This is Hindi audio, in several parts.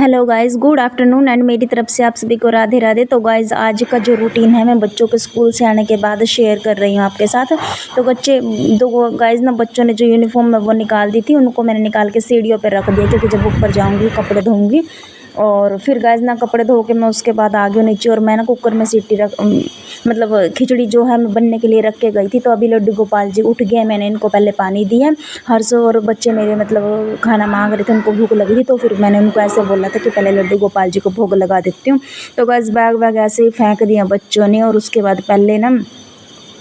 Hello guys, good afternoon and मेरी तरफ से आप सभी को राधे राधे। तो गाइस, आज का जो रूटीन है मैं बच्चों के स्कूल से आने के बाद शेयर कर रही हूँ आपके साथ। तो बच्चे दो गाइस ना, बच्चों ने जो यूनिफॉर्म है वो निकाल दी थी, उनको मैंने निकाल के सीढ़ियों पे रख दिया क्योंकि जब ऊपर जाऊँगी कपड़े धोऊँगी। और फिर गाइस ना, कपड़े धो के मैं उसके बाद आ गई हूँ नीचे और मैं ना कुकर में सीटी मतलब खिचड़ी जो है मैं बनने के लिए रख के गई थी। तो अभी लड्डू गोपाल जी उठ गए, मैंने इनको पहले पानी दिया। हर्ष और बच्चे मेरे मतलब खाना मांग रहे थे, उनको भूख लगी थी, तो फिर मैंने उनको ऐसे बोला था कि पहले लड्डू गोपाल जी को भोग लगा देती हूँ। तो बस बैग वैग ऐसे ही फेंक दिया बच्चों ने। और उसके बाद पहले ना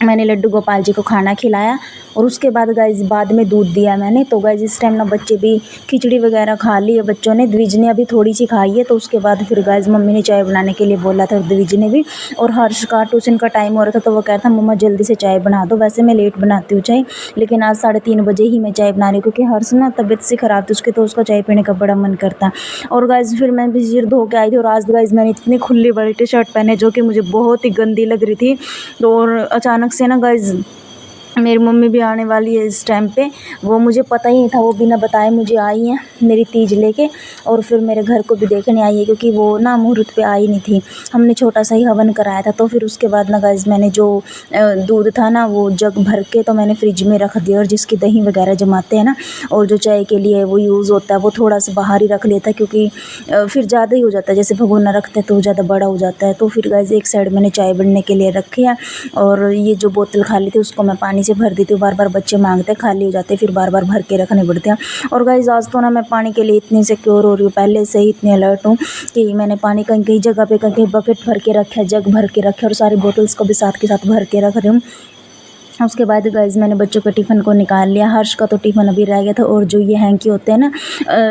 मैंने लड्डू गोपाल जी को खाना खिलाया और उसके बाद गाइस बाद में दूध दिया मैंने। तो गाइस इस टाइम ना बच्चे भी खिचड़ी वगैरह खा ली है बच्चों ने, द्विज ने अभी थोड़ी सी खाई है। तो उसके बाद फिर गाइस मम्मी ने चाय बनाने के लिए बोला था, द्विज ने भी। और हर्ष का ट्यूशन का टाइम हो रहा था तो वो कह रहा था मम्मा जल्दी से चाय बना दो। वैसे मैं लेट बनाती हूँ चाय, लेकिन आज 3:30 बजे ही मैं चाय बना रही हूँ क्योंकि हर्ष ना तबीयत से ख़राब थी उसके, तो उसका चाय पीने का बड़ा मन करता है। और गाइस फिर मैं भी सिर धो के आई थी और आज गाइस मैंने इतनी खुली बड़ी टी शर्ट पहने जो कि मुझे बहुत ही गंदी लग रही थी। तो और अचानक से ना गाइस मेरी मम्मी भी आने वाली है इस टाइम पे, वो मुझे पता ही नहीं था, वो बिना बताए मुझे आई हैं मेरी तीज लेके। और फिर मेरे घर को भी देखने आई है क्योंकि वो ना मुहूर्त पे आई नहीं थी, हमने छोटा सा ही हवन कराया था। तो फिर उसके बाद ना गाइस मैंने जो दूध था ना वो जग भर के तो मैंने फ्रिज में रख दिया। और जिसकी दही वगैरह जमाते हैं ना और जो चाय के लिए वो यूज़ होता है वो थोड़ा सा बाहर ही रख लेता है क्योंकि फिर ज़्यादा ही हो जाता है, जैसे भगोना रखते हैं तो ज़्यादा बड़ा हो जाता है। तो फिर गाइस एक साइड मैंने चाय बनने के लिए रखी है और ये जो बोतल खाली थी उसको मैं पानी से भर दी थी। बार बार बच्चे मांगते हैं, खाली हो जाते हैं, फिर बार बार भर के रखने पड़ते हैं। और गाइस आज तो ना मैं पानी के लिए इतनी सिक्योर हो रही हूँ, पहले से ही इतनी अलर्ट हूँ कि मैंने पानी कहीं कहीं जगह पे कहीं बकेट भर के रखा है, जग भर के रखे और सारी बोतल्स को भी साथ के साथ भर के रख रही हूँ। उसके बाद गाइस मैंने बच्चों के टिफ़िन को निकाल लिया। हर्ष का तो टिफ़िन अभी रह गया था और जो ये हैंकी होते हैं ना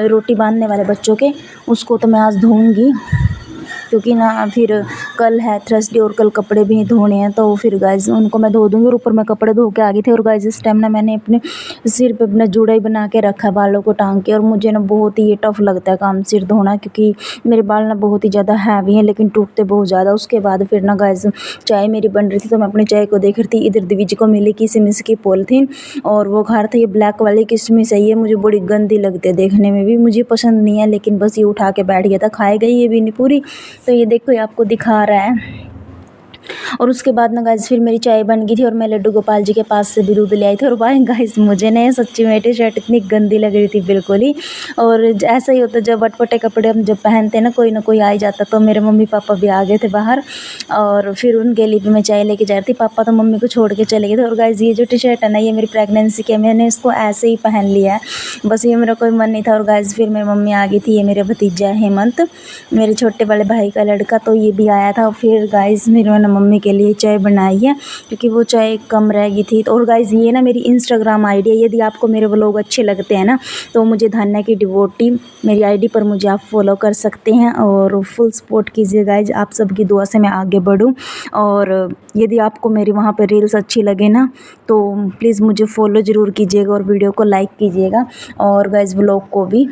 रोटी बांधने वाले बच्चों के, उसको तो मैं आज धोऊंगी क्योंकि ना फिर कल है थर्सडे और कल कपड़े भी धोने हैं। तो फिर गाइस उनको मैं धो दूँगी और ऊपर मैं कपड़े धो के आ गई थी। और गाइस इस टाइम ना मैंने अपने सिर पे अपना जूड़ा ही बना के रखा है बालों को टांग के। और मुझे ना बहुत ही ये टफ़ लगता है काम सिर धोना क्योंकि मेरे बाल ना बहुत ही ज़्यादा हैवी हैं लेकिन टूटते बहुत ज़्यादा। उसके बाद फिर ना गाइस चाय मेरी बन रही थी तो मैं अपनी चाय को देख रही थी। इधर दिविज को मिली किशमिश की पॉलिथीन और वो खा रहा था। ये ब्लैक वाली किशमिश है, ये मुझे बड़ी गंदी लगती है, देखने में भी मुझे पसंद नहीं है, लेकिन बस ये उठा के बैठ गया था, खाएगा ये भी नहीं पूरी। तो ये देखो, ये आपको दिखा रहा है। और उसके बाद ना गाइस फिर मेरी चाय बन गई थी और मैं लड्डू गोपाल जी के पास से भी दूध ले आई थी। और भाई गाइस मुझे ना सच्ची में टी शर्ट इतनी गंदी लग रही थी बिल्कुल ही। और ऐसा ही होता जब अटपटे कपड़े हम जब पहनते हैं ना कोई आ ही जाता। तो मेरे मम्मी पापा भी आ गए थे बाहर और फिर उनके लिए भी मैं चाय लेके जा रही थी। पापा तो मम्मी को छोड़ के चले गए थे। और गाइस ये जो टी शर्ट है ना, ये मेरी प्रेगनेंसी की है, मैंने इसको ऐसे ही पहन लिया है, बस ये मेरा कोई मन नहीं था। और गाइस फिर मेरी मम्मी आ गई थी, ये मेरे भतीजा है हेमंत, मेरे छोटे वाले भाई का लड़का, तो ये भी आया था। फिर गाइस मेरी मैंने मम्मी के लिए चाय बनाई है क्योंकि वो चाय कम रह गई थी। तो और गाइस ये ना मेरी इंस्टाग्राम आईडी है, यदि आपको मेरे व्लॉग अच्छे लगते हैं ना तो मुझे धन्या की डिवोटी मेरी आईडी पर मुझे आप फॉलो कर सकते हैं और फुल सपोर्ट कीजिए गाइस। आप सबकी दुआ से मैं आगे बढ़ूं। और यदि आपको मेरी वहाँ पर रील्स अच्छी लगे ना तो प्लीज़ मुझे फॉलो ज़रूर कीजिएगा और वीडियो को लाइक कीजिएगा और गाइस व्लॉग को भी।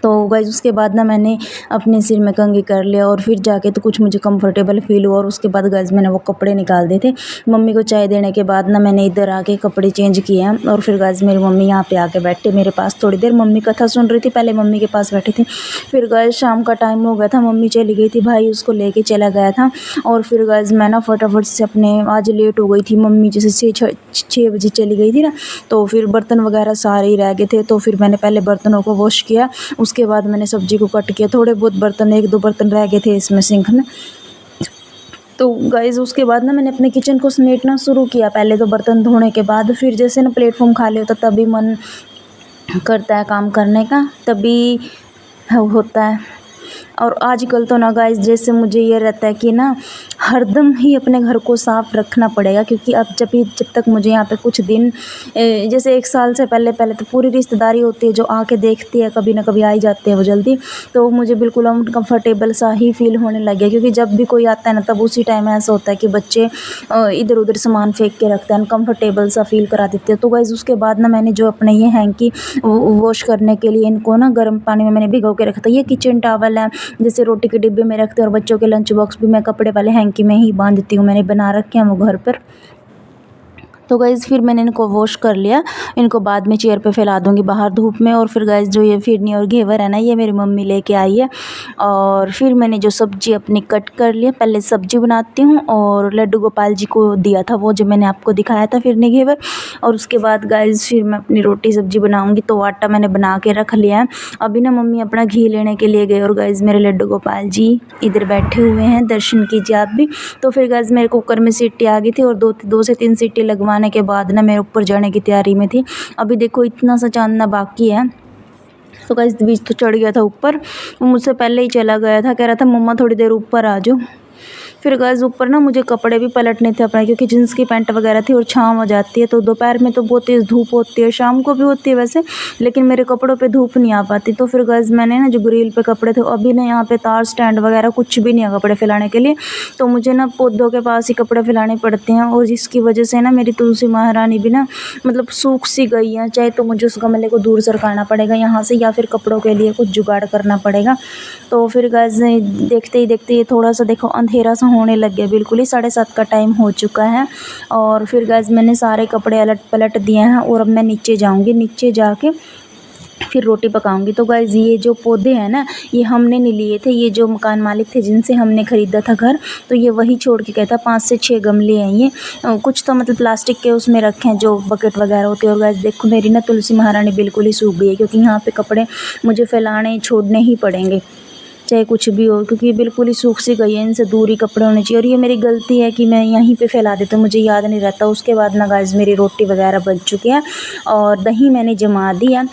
तो गाइस उसके बाद ना मैंने अपने सिर में कंघी कर लिया और फिर जाके तो कुछ मुझे कंफर्टेबल फील हुआ। और उसके बाद गाइस मैंने वो कपड़े निकाल दिए थे। मम्मी को चाय देने के बाद ना मैंने इधर आके कपड़े चेंज किए हैं। और फिर गाइस मेरी मम्मी यहाँ पे आके बैठे मेरे पास थोड़ी देर, मम्मी कथा सुन रही थी, पहले मम्मी के पास बैठी थी। फिर गाइस शाम का टाइम हो गया था, मम्मी चली गई थी, भाई उसको लेके चला गया था। और फिर गाइस मैं ना फटाफट से अपने, आज लेट हो गई थी, मम्मी जैसे 6 बजे चली गई थी ना, तो फिर बर्तन वगैरह सारे ही रह गए थे। तो फिर मैंने पहले बर्तनों को वॉश किया, उसके बाद मैंने सब्जी को कट किया। थोड़े बहुत बर्तन, 1-2 बर्तन रह गए थे इसमें सिंक में। तो गाइस उसके बाद ना मैंने अपने किचन को समेटना शुरू किया, पहले तो बर्तन धोने के बाद। फिर जैसे ना प्लेटफॉर्म खाली होता तभी मन करता है काम करने का, तभी होता है। और आजकल तो ना गाइस जैसे मुझे ये रहता है कि ना हरदम ही अपने घर को साफ़ रखना पड़ेगा क्योंकि अब जब तक मुझे यहाँ पे कुछ दिन जैसे 1 साल से पहले पहले तो पूरी रिश्तेदारी होती है जो आके देखती है, कभी ना कभी आ ही जाते हैं वो जल्दी। तो मुझे बिल्कुल अनकम्फर्टेबल सा ही फील होने लग गया क्योंकि जब भी कोई आता है ना तब उसी टाइम ऐसा होता है कि बच्चे इधर उधर सामान फेंक के रखते हैं, अनकम्फर्टेबल सा फील करा देते हैं। तो गाइस उसके बाद ना मैंने जो अपने ये हैंकी वॉश करने के लिए इनको ना गर्म पानी में मैंने भिगो के रखा था। ये किचन टॉवल है, जैसे रोटी के डिब्बे में रखते हैं और बच्चों के लंच बॉक्स भी मैं कपड़े वाले हैंकी में ही बांधती हूँ, मैंने बना रखे हैं वो घर पर। तो गाइज़ फिर मैंने इनको वॉश कर लिया। इनको बाद में चेयर पे फैला दूँगी बाहर धूप में। और फिर गाइज़ जो ये फिरनी और घेवर है ना, ये मेरी मम्मी लेके आई है। और फिर मैंने जो सब्ज़ी अपनी कट कर लिया, पहले सब्ज़ी बनाती हूँ और लड्डू गोपाल जी को दिया था वो जो मैंने आपको दिखाया था फिरनी घेवर। और उसके बाद गाइज़ फिर मैं अपनी रोटी सब्ज़ी बनाऊँगी। तो आटा मैंने बना के रख लिया है। अभी ना मम्मी अपना घी लेने के लिए गए और गाइज़ मेरे लड्डू गोपाल जी इधर बैठे हुए हैं, दर्शन कीजिए आप भी। तो फिर गाइज़ मेरे कुकर में सीटी आ गई थी और दो से तीन सीटी लगवाने के बाद ना मैं ऊपर जाने की तैयारी में थी। अभी देखो इतना सा चाँदना बाकी है। तो गाइस बीच तो चढ़ गया था ऊपर, वो मुझसे पहले ही चला गया था, कह रहा था मम्मा थोड़ी देर ऊपर आ जाओ। फिर गाइस ऊपर ना मुझे कपड़े भी पलटने थे अपने, क्योंकि जींस की पैंट वगैरह थी और छाँव हो जाती है। तो दोपहर में तो बहुत तेज़ धूप होती है, शाम को भी होती है वैसे, लेकिन मेरे कपड़ों पे धूप नहीं आ पाती। तो फिर गाइस मैंने ना जो ग्रिल पे कपड़े थे, अभी ना यहाँ पे तार स्टैंड वगैरह कुछ भी नहीं है कपड़े फैलाने के लिए, तो मुझे ना पौधों के पास ही कपड़े फैलाने पड़ते हैं। और जिसकी वजह से ना मेरी तुलसी महारानी भी ना मतलब सूख सी गई है। चाहे तो मुझे उस गमले को दूर सरकाना पड़ेगा यहाँ से, या फिर कपड़ों के लिए कुछ जुगाड़ करना पड़ेगा। तो फिर गाइस देखते ही देखते ये थोड़ा सा देखो अंधेरा सा होने लग गया, बिल्कुल ही 7:30 का टाइम हो चुका है। और फिर गाइस मैंने सारे कपड़े अलट पलट दिए हैं और अब मैं नीचे जाऊंगी, नीचे जाके फिर रोटी पकाऊंगी। तो गाइस ये जो पौधे हैं ना, ये हमने नहीं लिए थे, ये जो मकान मालिक थे जिनसे हमने ख़रीदा था घर, तो ये वही छोड़ के गया था। 5 से 6 गमले हैं ये, कुछ तो मतलब प्लास्टिक के उसमें रखे हैं जो बकेट वगैरह होते हैं। और गाइस देखो मेरी ना तुलसी महारानी बिल्कुल ही सूख गई है, क्योंकि यहाँ पे कपड़े मुझे फैलाने छोड़ने ही पड़ेंगे चाहे कुछ भी हो, क्योंकि ये बिल्कुल ही सूख सी गई है, इनसे दूर ही कपड़े होने चाहिए। और ये मेरी गलती है कि मैं यहीं पे फैला देती हूँ, मुझे याद नहीं रहता। उसके बाद ना गाइस मेरी रोटी वगैरह बन चुकी है और दही मैंने जमा दिया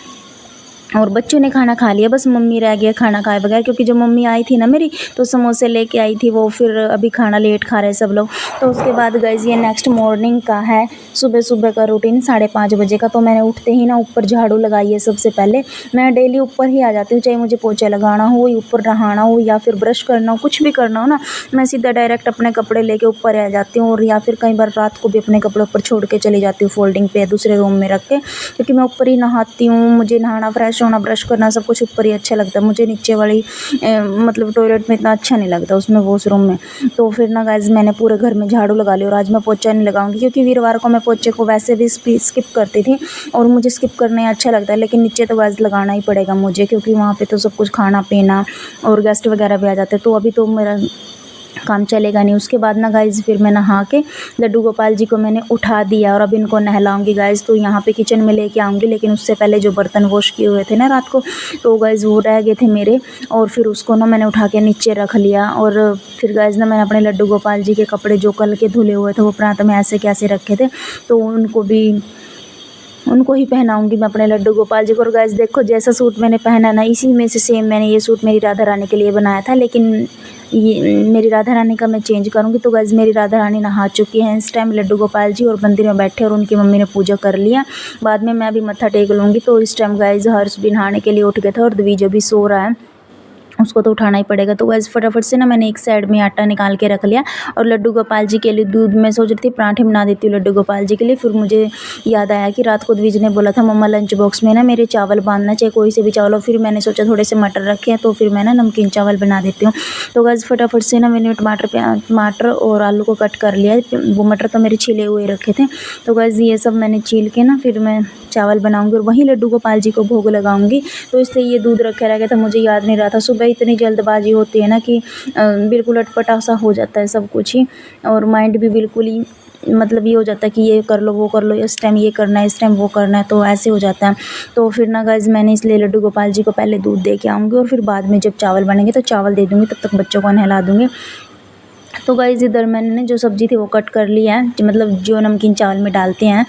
और बच्चों ने खाना खा लिया, बस मम्मी रह गया खाना खाए बगैर, क्योंकि जब मम्मी आई थी ना मेरी, तो समोसे लेके आई थी वो, फिर अभी खाना लेट खा रहे सब लोग। तो उसके बाद गाइस ये नेक्स्ट मॉर्निंग का है, सुबह सुबह का रूटीन 5:30 बजे का। तो मैंने उठते ही ना ऊपर झाड़ू लगाई है सबसे पहले। मैं डेली ऊपर ही आ जाती हूँ, चाहे मुझे पोछा लगाना हो, ऊपर नहाना हो या फिर ब्रश करना हो, कुछ भी करना हो ना, मैं सीधा डायरेक्ट अपने कपड़े लेके ऊपर आ जाती हूँ। और या फिर कई बार रात को भी अपने कपड़े ऊपर छोड़ के चली जाती हूँ फोल्डिंग पे दूसरे रूम में रख के, क्योंकि मैं ऊपर ही नहाती हूँ। मुझे नहाना, फ्रेश होना, ब्रश करना सब कुछ ऊपर ही अच्छा लगता है मुझे, नीचे वाली मतलब टॉयलेट में इतना अच्छा नहीं लगता, उसमें वॉशरूम में। तो फिर ना गाइस मैंने पूरे घर में झाड़ू लगा लिया और आज मैं पोछा नहीं लगाऊंगी, क्योंकि वीरवार को मैं पोछे को वैसे भी स्किप करती थी और मुझे स्किप करना अच्छा लगता है, लेकिन नीचे तो गाइस लगाना ही पड़ेगा मुझे, क्योंकि वहाँ पे तो सब कुछ खाना पीना और गेस्ट वगैरह भी आ जाते हैं। तो अभी तो मेरा काम चलेगा नहीं। उसके बाद ना गाइज़ फिर मैं नहा के लड्डू गोपाल जी को मैंने उठा दिया और अब इनको नहलाऊंगी गाइज़। तो यहाँ पे किचन में लेके आऊँगी, लेकिन उससे पहले जो बर्तन वॉश किए हुए थे ना रात को, तो गाइज़ वो रह गए थे मेरे, और फिर उसको ना मैंने उठा के नीचे रख लिया। और फिर गाइज़ ना मैंने अपने लड्डू गोपाल जी के कपड़े जो कल के धुले हुए थे वो प्रांत में ऐसे कैसे रखे थे, तो उनको ही पहनाऊंगी मैं अपने लड्डू गोपाल जी को। और गाइस देखो जैसा सूट मैंने पहना ना, इसी में से सेम मैंने ये सूट मेरी राधा रानी के लिए बनाया था, लेकिन ये मेरी राधा रानी का मैं चेंज करूँगी। तो गाइस मेरी राधा रानी नहा चुकी हैं इस टाइम, लड्डू गोपाल जी और मंदिर में बैठे और उनकी मम्मी ने पूजा कर लिया। बाद में मैं भी मत्था टेक लूँगी। तो इस टाइम गाइस हर्ष भी नहाने के लिए उठ गया था और द्विज भी सो रहा है, उसको तो उठाना ही पड़ेगा। तो गाइस फटाफट से ना मैंने एक साइड में आटा निकाल के रख लिया और लड्डू गोपाल जी के लिए दूध में सोच रही थी पराठे बना देती हूँ लड्डू गोपाल जी के लिए। फिर मुझे याद आया कि रात को द्विज ने बोला था मम्मा लंच बॉक्स में ना मेरे चावल बांधना, चाहे कोई से भी चावल हो। फिर मैंने सोचा थोड़े से मटर रखे हैं, तो फिर मैं ना नमकीन चावल बना देती हूँ। तो गाइस फटाफट से ना मैंने टमाटर और आलू को कट कर लिया, वो मटर तो मेरे छिले हुए रखे थे। तो गाइस ये सब मैंने छील के ना फिर मैं चावल बनाऊंगी और वहीं लड्डू गोपाल जी को भोग लगाऊंगी। तो इसलिए ये दूध रखे रह गया था, मुझे याद नहीं रहा था। सुबह इतनी जल्दबाजी होती है ना कि बिल्कुल अटपटा सा हो जाता है सब कुछ ही, और माइंड भी बिल्कुल ही मतलब ये हो जाता है कि ये कर लो वो कर लो, इस टाइम ये करना है इस टाइम वो करना है, तो ऐसे हो जाता है। तो फिर ना गाइस मैंने इसलिए लड्डू गोपाल जी को पहले दूध दे के आऊँगी और फिर बाद में जब चावल बनेंगे तो चावल दे दूँगी, तब तक बच्चों को नहला दूँगी। तो गाइस इधर मैंने जो सब्ज़ी थी वो कट कर लिया है, मतलब जो नमकीन चावल में डालते हैं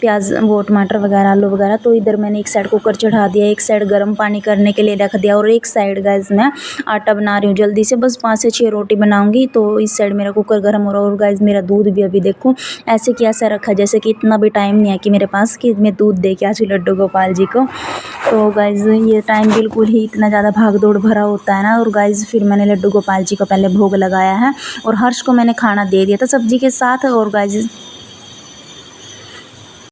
प्याज वो टमाटर वगैरह आलू वगैरह। तो इधर मैंने एक साइड कुकर चढ़ा दिया, एक साइड गर्म पानी करने के लिए रख दिया और एक साइड गाइस मैं आटा बना रही हूँ जल्दी से, बस 5 से 6 रोटी बनाऊंगी। तो इस साइड मेरा कुकर गर्म हो रहा है और गाइस मेरा दूध भी अभी देखो ऐसे कि ऐसा रखा जैसे कि इतना भी टाइम नहीं है कि मेरे पास कि मैं दूध दे के आजू लड्डू गोपाल जी को। तो गाइस ये टाइम बिल्कुल ही इतना ज़्यादा भाग दौड़ भरा होता है ना। और गाइस फिर मैंने लड्डू गोपाल जी को पहले भोग लगाया है और हर्ष को मैंने खाना दे दिया था सब्जी के साथ। और गाइस